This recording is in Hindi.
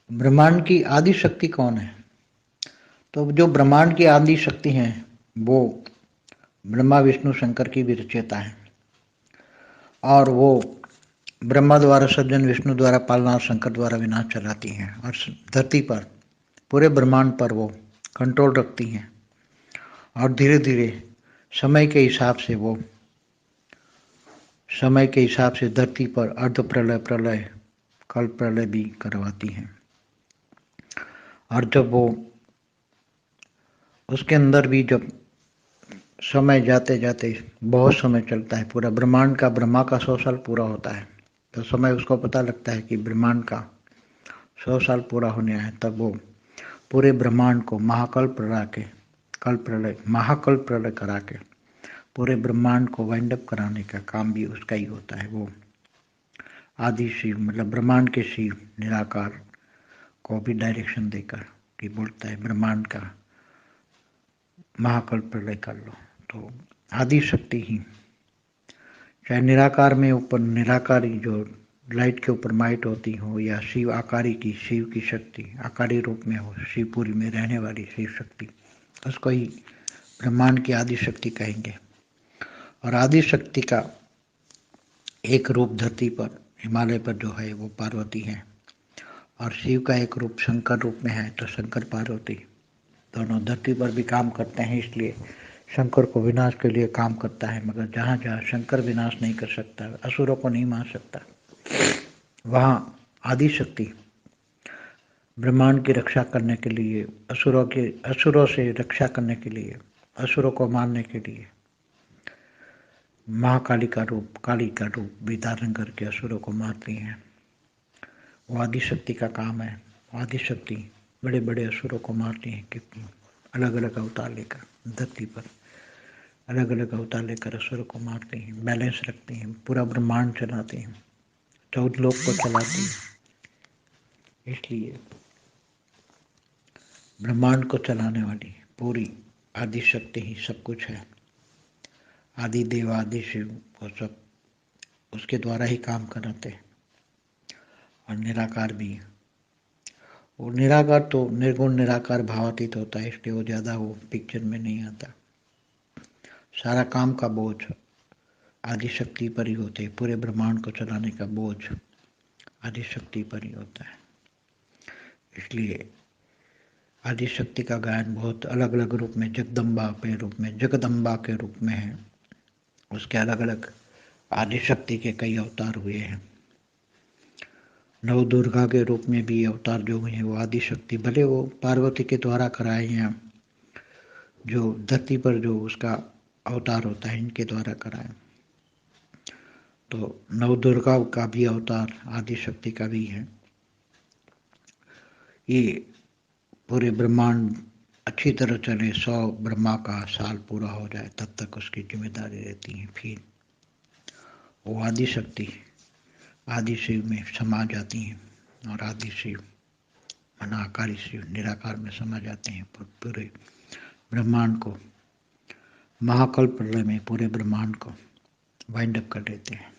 ब्रह्मांड की आदि शक्ति कौन है? तो जो ब्रह्मांड की आदि शक्ति है वो ब्रह्मा विष्णु शंकर की भी रचयिता है और वो ब्रह्मा द्वारा सृजन, विष्णु द्वारा पालना और शंकर द्वारा विनाश चलाती हैं और धरती पर पूरे ब्रह्मांड पर वो कंट्रोल रखती हैं और धीरे धीरे समय के हिसाब से वो समय के हिसाब से धरती पर अर्ध प्रलय, प्रलय, कल प्रलय भी करवाती हैं। और जब वो उसके अंदर भी जब समय जाते जाते बहुत समय चलता है, पूरा ब्रह्मांड का, ब्रह्मा का 100 साल पूरा होता है, तो समय उसको पता लगता है कि ब्रह्मांड का 100 साल पूरा होने आया, तब वो पूरे ब्रह्मांड को महाकल्प करा के, कल प्रलय, महाकल्प प्रलय करा के पूरे ब्रह्मांड को वाइंड अप कराने का काम भी उसका ही होता है। वो आदि शिव, मतलब ब्रह्मांड के शिव निराकार को भी डायरेक्शन देकर कि बोलता है ब्रह्मांड का महाकल्प प्रलय कर लो। तो आदि शक्ति ही, चाहे निराकार में ऊपर निराकारी जो लाइट के ऊपर माइट होती हो, या शिव आकारी की, शिव की शक्ति आकारी रूप में हो, शिवपुरी में रहने वाली शिव शक्ति, उसको ही ब्रह्मांड की आदि शक्ति कहेंगे। और आदि शक्ति का एक रूप धरती पर, हिमालय पर जो है वो पार्वती है, और शिव का एक रूप शंकर रूप में है, तो शंकर पार्वती दोनों धरती पर भी काम करते हैं। इसलिए शंकर को विनाश के लिए काम करता है, मगर जहाँ जहाँ शंकर विनाश नहीं कर सकता, असुरों को नहीं मार सकता, वहाँ आदि शक्ति ब्रह्मांड की रक्षा करने के लिए, असुरों से रक्षा करने के लिए, असुरों को मारने के लिए महाकाली का रूप, काली का रूप भी धारण करके असुरों को मारती हैं। वो आदि शक्ति का काम है। आदि शक्ति बड़े बड़े असुरों को मारती हैं, कितनी अलग अलग अवतार लेकर धरती पर अलग अलग अवतार लेकर असुरों को मारती हैं, बैलेंस रखती हैं, पूरा ब्रह्मांड चलाती हैं, 14 लोक को चलाती हैं। इसलिए ब्रह्मांड को चलाने वाली पूरी आदि शक्ति ही सब कुछ है। आदि देव, आदि शिव वो सब उसके द्वारा ही काम कराते हैं। और निराकार भी, वो निराकार तो निर्गुण निराकार भावातीत होता है, इसलिए वो ज़्यादा वो पिक्चर में नहीं आता। सारा काम का बोझ आदि शक्ति पर ही होते हैं, पूरे ब्रह्मांड को चलाने का बोझ आदि शक्ति पर ही होता है। इसलिए आदि शक्ति का गायन बहुत अलग अलग रूप में, जगदम्बा के रूप में, जगदम्बा के रूप में है। उसके अलग अलग आदि शक्ति के कई अवतार हुए हैं। नव दुर्गा के रूप में भी अवतार जो हुए हैं वो आदि शक्ति, भले वो पार्वती के द्वारा कराए हैं, जो धरती पर जो उसका अवतार होता है इनके द्वारा कराए। तो नव दुर्गा का भी अवतार आदि शक्ति का भी है। ये पूरे ब्रह्मांड अच्छी तरह चले, 100 ब्रह्मा का साल पूरा हो जाए, तब तक उसकी जिम्मेदारी रहती है। फिर वो आदि शक्ति आदि शिव में समा जाती हैं, और आदि शिव अनाकारी शिव निराकार में समा जाते हैं, पूरे ब्रह्मांड को महाकल्प प्रलय में पूरे ब्रह्मांड को वाइंड अप कर देते हैं।